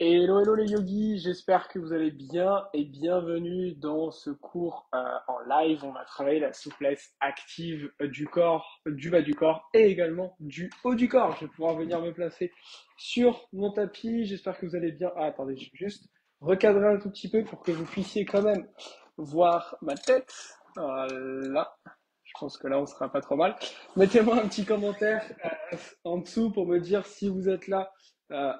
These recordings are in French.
Hello, hello les yogis, j'espère que vous allez bien et bienvenue dans ce cours en live. On va travailler la souplesse active du corps, du bas du corps et également du haut du corps. Je vais pouvoir venir me placer sur mon tapis. J'espère que vous allez bien. Ah, attendez, je vais juste recadrer un tout petit peu pour que vous puissiez quand même voir ma tête. Voilà. Je pense que là, on sera pas trop mal. Mettez-moi un petit commentaire en dessous pour me dire si vous êtes là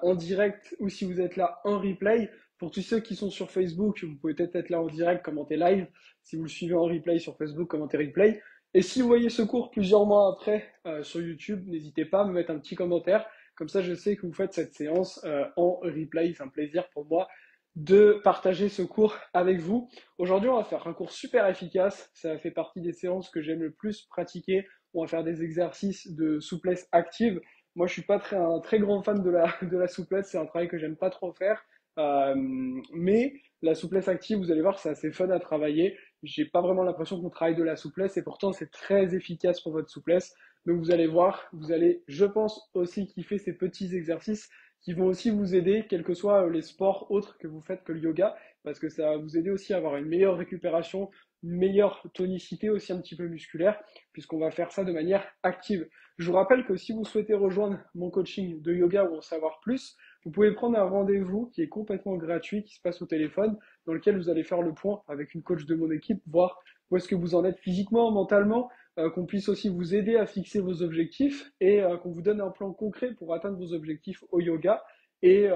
en direct ou si vous êtes là en replay. Pour tous ceux qui sont sur Facebook, vous pouvez peut-être être là en direct, commenter live. Si vous le suivez en replay sur Facebook, commentez replay. Et si vous voyez ce cours plusieurs mois après sur YouTube, n'hésitez pas à me mettre un petit commentaire. Comme ça, je sais que vous faites cette séance en replay. C'est un plaisir pour moi de partager ce cours avec vous. Aujourd'hui, on va faire un cours super efficace. Ça fait partie des séances que j'aime le plus pratiquer. On va faire des exercices de souplesse active. Moi, je suis pas un très grand fan de la souplesse. C'est un travail que j'aime pas trop faire. Euh, mais la souplesse active, vous allez voir, c'est assez fun à travailler. J'ai pas vraiment l'impression qu'on travaille de la souplesse et pourtant c'est très efficace pour votre souplesse. Donc vous allez voir, vous allez, je pense, aussi kiffer ces petits exercices qui vont aussi vous aider, quels que soient les sports autres que vous faites que le yoga, parce que ça va vous aider aussi à avoir une meilleure récupération, une meilleure tonicité aussi un petit peu musculaire, puisqu'on va faire ça de manière active. Je vous rappelle que si vous souhaitez rejoindre mon coaching de yoga ou en savoir plus, vous pouvez prendre un rendez-vous qui est complètement gratuit, qui se passe au téléphone, dans lequel vous allez faire le point avec une coach de mon équipe, voir où est-ce que vous en êtes physiquement, mentalement, qu'on puisse aussi vous aider à fixer vos objectifs et qu'on vous donne un plan concret pour atteindre vos objectifs au yoga. Et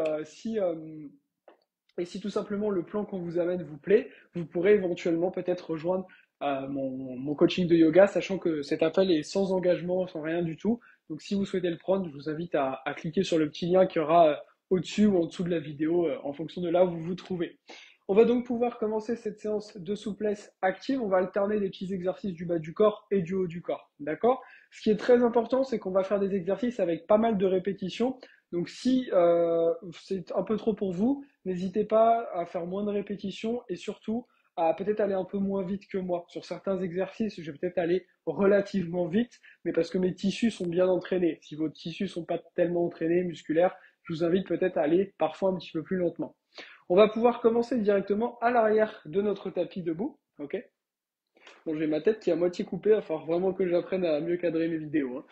et si tout simplement le plan qu'on vous amène vous plaît, vous pourrez éventuellement peut-être rejoindre mon coaching de yoga, sachant que cet appel est sans engagement, sans rien du tout. Donc si vous souhaitez le prendre, je vous invite à cliquer sur le petit lien qui aura au-dessus ou en dessous de la vidéo, en fonction de là où vous vous trouvez. On va donc pouvoir commencer cette séance de souplesse active. On va alterner des petits exercices du bas du corps et du haut du corps. D'accord? Ce qui est très important, c'est qu'on va faire des exercices avec pas mal de répétitions. Donc si c'est un peu trop pour vous, n'hésitez pas à faire moins de répétitions et surtout à peut-être aller un peu moins vite que moi. Sur certains exercices, je vais peut-être aller relativement vite, mais parce que mes tissus sont bien entraînés. Si vos tissus sont pas tellement entraînés, musculaires, je vous invite peut-être à aller parfois un petit peu plus lentement. On va pouvoir commencer directement à l'arrière de notre tapis debout. Ok. Bon, j'ai ma tête qui est à moitié coupée, il va falloir vraiment que j'apprenne à mieux cadrer mes vidéos, hein.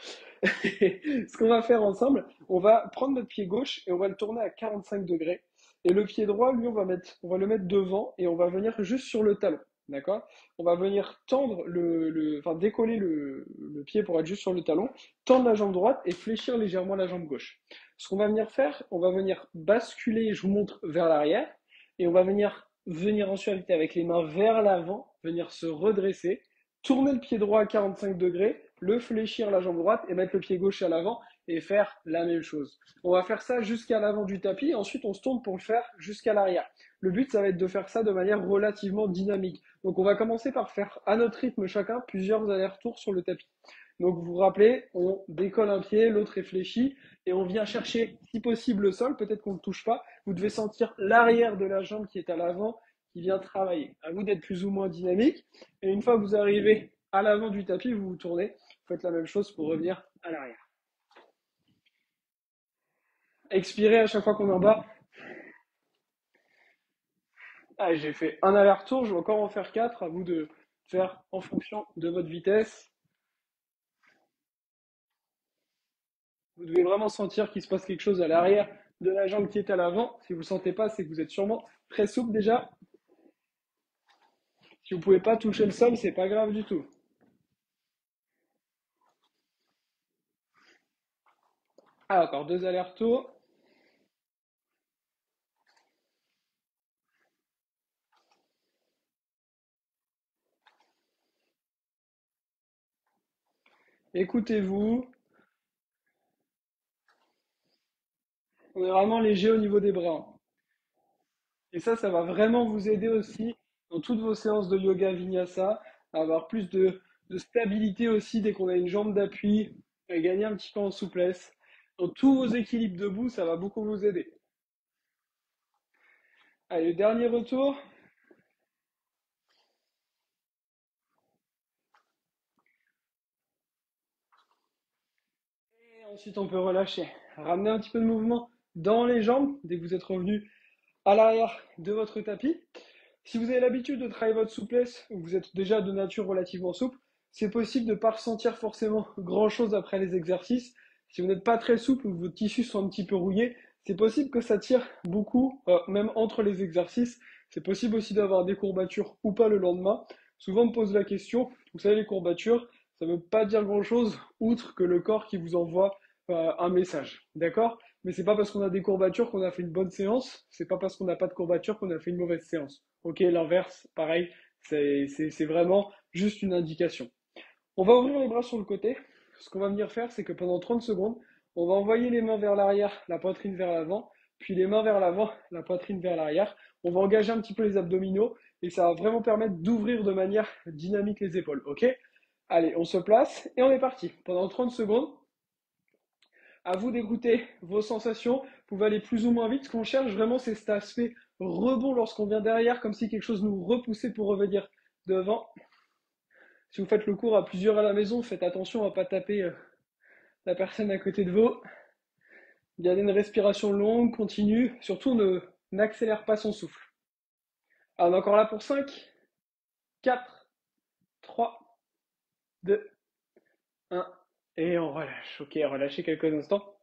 Ce qu'on va faire ensemble, on va prendre notre pied gauche et on va le tourner à 45 degrés. Et le pied droit, lui, on va le mettre devant et on va venir juste sur le talon. D'accord? On va venir tendre enfin décoller le pied pour être juste sur le talon, tendre la jambe droite et fléchir légèrement la jambe gauche. Ce qu'on va venir faire, on va venir basculer, je vous montre, vers l'arrière et on va venir ensuite avec les mains vers l'avant, venir se redresser, tourner le pied droit à 45 degrés, le fléchir la jambe droite et mettre le pied gauche à l'avant et faire la même chose. On va faire ça jusqu'à l'avant du tapis, ensuite on se tourne pour le faire jusqu'à l'arrière. Le but, ça va être de faire ça de manière relativement dynamique. Donc on va commencer par faire à notre rythme chacun plusieurs allers-retours sur le tapis. Donc vous vous rappelez, on décolle un pied, l'autre est fléchi, et on vient chercher, si possible, le sol. Peut-être qu'on ne touche pas. Vous devez sentir l'arrière de la jambe qui est à l'avant, qui vient travailler. À vous d'être plus ou moins dynamique. Et une fois que vous arrivez à l'avant du tapis, vous vous tournez. Vous faites la même chose pour revenir à l'arrière. Expirez à chaque fois qu'on est en bas. Ah, j'ai fait un aller-retour, je vais encore en faire quatre. À vous de faire en fonction de votre vitesse. Vous devez vraiment sentir qu'il se passe quelque chose à l'arrière de la jambe qui est à l'avant. Si vous ne le sentez pas, c'est que vous êtes sûrement très souple déjà. Si vous ne pouvez pas toucher le sol, c'est pas grave du tout. Ah, encore deux allers-retours. Écoutez-vous. On est vraiment léger au niveau des bras. Et ça va vraiment vous aider aussi dans toutes vos séances de yoga vinyasa à avoir plus de stabilité aussi dès qu'on a une jambe d'appui, à gagner un petit peu en souplesse. Dans tous vos équilibres debout, ça va beaucoup vous aider. Allez, le dernier retour. Et ensuite, on peut relâcher. Ramener un petit peu de mouvement dans les jambes dès que vous êtes revenu à l'arrière de votre tapis. Si vous avez l'habitude de travailler votre souplesse, ou vous êtes déjà de nature relativement souple, c'est possible de ne pas ressentir forcément grand-chose après les exercices. Si vous n'êtes pas très souple ou que vos tissus sont un petit peu rouillés, c'est possible que ça tire beaucoup, même entre les exercices. C'est possible aussi d'avoir des courbatures ou pas le lendemain. Souvent on me pose la question, vous savez les courbatures, ça ne veut pas dire grand-chose, outre que le corps qui vous envoie un message. D'accord? Mais c'est pas parce qu'on a des courbatures qu'on a fait une bonne séance, c'est pas parce qu'on n'a pas de courbatures qu'on a fait une mauvaise séance. Ok, l'inverse, pareil, c'est vraiment juste une indication. On va ouvrir les bras sur le côté. Ce qu'on va venir faire, c'est que pendant 30 secondes, on va envoyer les mains vers l'arrière, la poitrine vers l'avant, puis les mains vers l'avant, la poitrine vers l'arrière. On va engager un petit peu les abdominaux et ça va vraiment permettre d'ouvrir de manière dynamique les épaules. Ok? Allez, on se place et on est parti. Pendant 30 secondes, à vous d'écouter vos sensations. Vous pouvez aller plus ou moins vite. Ce qu'on cherche vraiment, c'est cet aspect rebond lorsqu'on vient derrière, comme si quelque chose nous repoussait pour revenir devant. Si vous faites le cours à plusieurs à la maison, faites attention à ne pas taper la personne à côté de vous. Gardez une respiration longue, continue. Surtout, n'accélère pas son souffle. Alors, on est encore là pour 5, 4, 3, 2, 1. Et on relâche. Ok, relâchez quelques instants.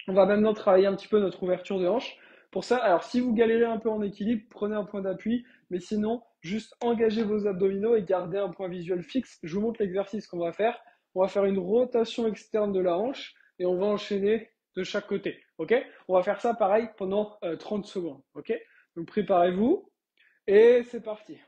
On va maintenant travailler un petit peu notre ouverture de hanche. Pour ça, alors si vous galérez un peu en équilibre, prenez un point d'appui, mais sinon, juste engagez vos abdominaux et gardez un point visuel fixe. Je vous montre l'exercice qu'on va faire. On va faire une rotation externe de la hanche et on va enchaîner de chaque côté. Ok? On va faire ça pareil pendant 30 secondes. Ok? Donc préparez-vous et c'est parti.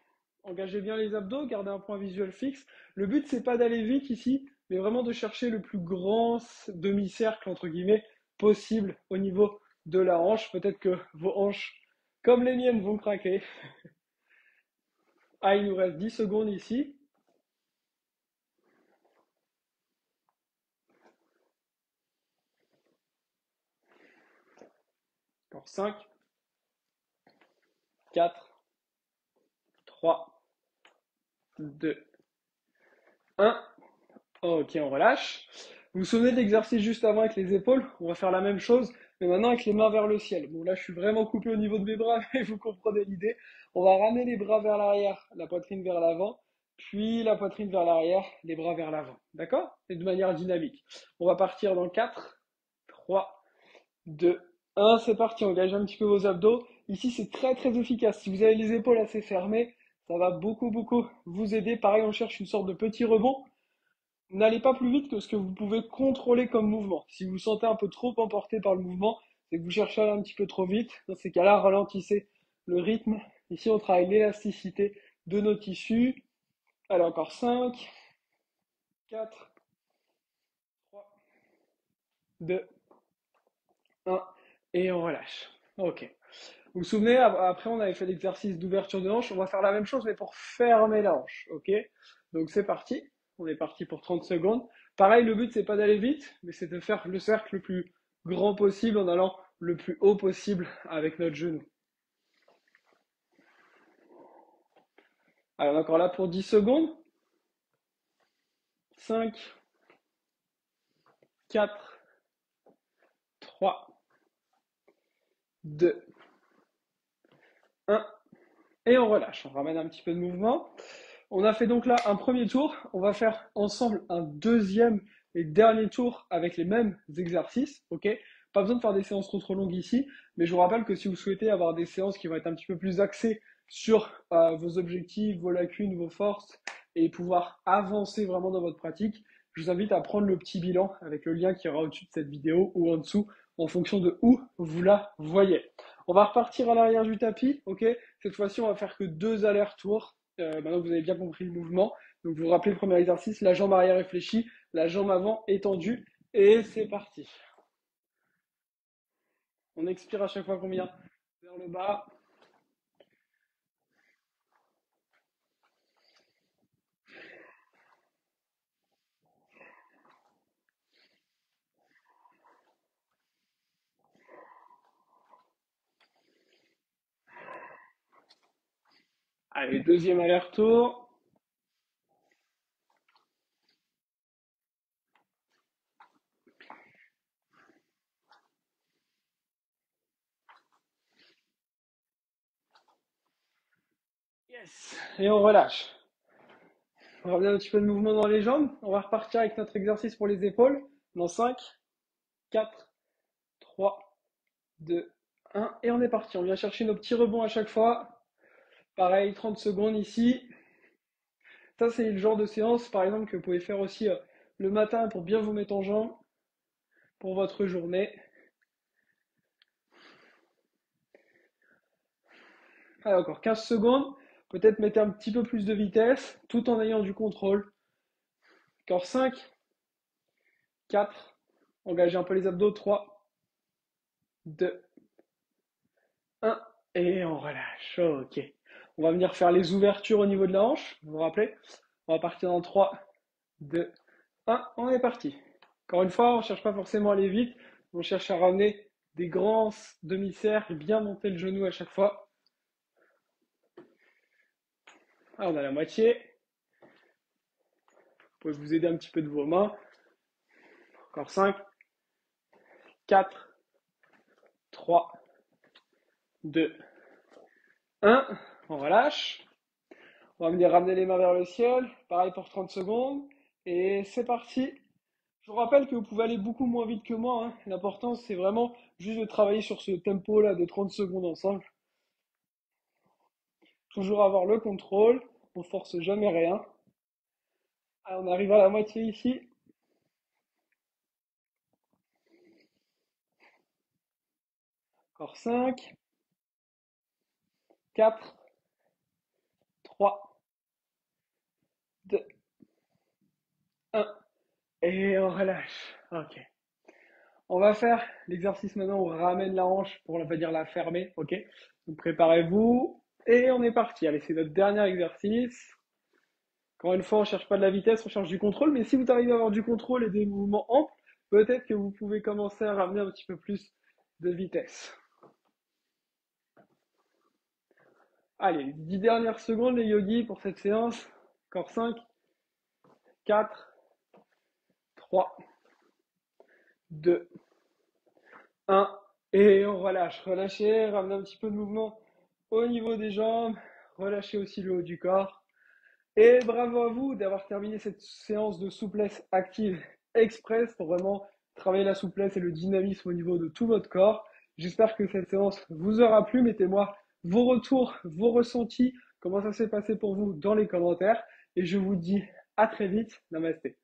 Engagez bien les abdos, gardez un point visuel fixe. Le but, c'est pas d'aller vite ici, mais vraiment de chercher le plus grand demi-cercle, entre guillemets, possible au niveau de la hanche. Peut-être que vos hanches, comme les miennes, vont craquer. Ah, il nous reste 10 secondes ici. Encore 5, 4, 3, 2, 1. Ok, on relâche. Vous vous souvenez de l'exercice juste avant avec les épaules? On va faire la même chose, mais maintenant avec les mains vers le ciel. Bon, là, je suis vraiment coupé au niveau de mes bras, mais vous comprenez l'idée. On va ramener les bras vers l'arrière, la poitrine vers l'avant, puis la poitrine vers l'arrière, les bras vers l'avant. D'accord? Et de manière dynamique. On va partir dans 4, 3, 2, 1. C'est parti, engagez un petit peu vos abdos. Ici, c'est très très efficace. Si vous avez les épaules assez fermées, ça va beaucoup beaucoup vous aider. Pareil, on cherche une sorte de petit rebond. N'allez pas plus vite que ce que vous pouvez contrôler comme mouvement. Si vous vous sentez un peu trop emporté par le mouvement, c'est que vous cherchez à aller un petit peu trop vite. Dans ces cas-là, ralentissez le rythme. Ici, on travaille l'élasticité de nos tissus. Allez, encore 5, 4, 3, 2, 1. Et on relâche. Ok. Vous vous souvenez, après, on avait fait l'exercice d'ouverture de hanche. On va faire la même chose, mais pour fermer la hanche. Ok? Donc, c'est parti. On est parti pour 30 secondes. Pareil, le but, c'est pas d'aller vite, mais c'est de faire le cercle le plus grand possible en allant le plus haut possible avec notre genou. Alors, on est encore là pour 10 secondes. 5, 4, 3, 2, 1. Et on relâche. On ramène un petit peu de mouvement. On a fait donc là un premier tour. On va faire ensemble un deuxième et dernier tour avec les mêmes exercices. Ok? Pas besoin de faire des séances trop longues ici, mais je vous rappelle que si vous souhaitez avoir des séances qui vont être un petit peu plus axées sur vos objectifs, vos lacunes, vos forces et pouvoir avancer vraiment dans votre pratique, je vous invite à prendre le petit bilan avec le lien qui aura au-dessus de cette vidéo ou en dessous en fonction de où vous la voyez. On va repartir à l'arrière du tapis, ok? Cette fois-ci, on va faire que 2 allers-retours. Maintenant que vous avez bien compris le mouvement. Donc vous vous rappelez le premier exercice, la jambe arrière est fléchie, la jambe avant étendue. Et c'est parti. On expire à chaque fois qu'on vient vers le bas. Allez, deuxième aller-retour. Et on relâche. On revient un petit peu de mouvement dans les jambes. On va repartir avec notre exercice pour les épaules. Dans 5, 4, 3, 2, 1. Et on est parti. On vient chercher nos petits rebonds à chaque fois. Pareil, 30 secondes ici. Ça, c'est le genre de séance, par exemple, que vous pouvez faire aussi le matin pour bien vous mettre en jambe pour votre journée. Allez, encore 15 secondes. Peut-être mettez un petit peu plus de vitesse tout en ayant du contrôle. Encore 5, 4, engagez un peu les abdos, 3, 2, 1, et on relâche. Ok. On va venir faire les ouvertures au niveau de la hanche, vous vous rappelez? On va partir dans 3, 2, 1, on est parti. Encore une fois, on ne cherche pas forcément à aller vite, on cherche à ramener des grands demi-cercles, bien monter le genou à chaque fois. Ah, on a la moitié. Vous pouvez vous aider un petit peu de vos mains. Encore 5, 4, 3, 2, 1. On relâche. On va venir ramener les mains vers le ciel. Pareil pour 30 secondes. Et c'est parti. Je vous rappelle que vous pouvez aller beaucoup moins vite que moi, hein. L'important, c'est vraiment juste de travailler sur ce tempo-là de 30 secondes ensemble. Toujours avoir le contrôle. On force jamais rien. Ah, on arrive à la moitié ici. Encore 5, 4, 3, 2, 1. Et on relâche. Ok. On va faire l'exercice maintenant, on ramène la hanche pour, on va dire, la fermer, ok? Donc préparez-vous et on est parti. Allez, c'est notre dernier exercice. Encore une fois, on ne cherche pas de la vitesse, on cherche du contrôle, mais si vous arrivez à avoir du contrôle et des mouvements amples, peut-être que vous pouvez commencer à ramener un petit peu plus de vitesse. Allez, 10 dernières secondes les yogis pour cette séance. Encore 5, 4, 3, 2, 1. Et on relâche. Relâchez, ramenez un petit peu de mouvement au niveau des jambes. Relâchez aussi le haut du corps. Et bravo à vous d'avoir terminé cette séance de souplesse active express pour vraiment travailler la souplesse et le dynamisme au niveau de tout votre corps. J'espère que cette séance vous aura plu. Mettez-moi vos retours, vos ressentis, comment ça s'est passé pour vous dans les commentaires. Et je vous dis à très vite. Namasté.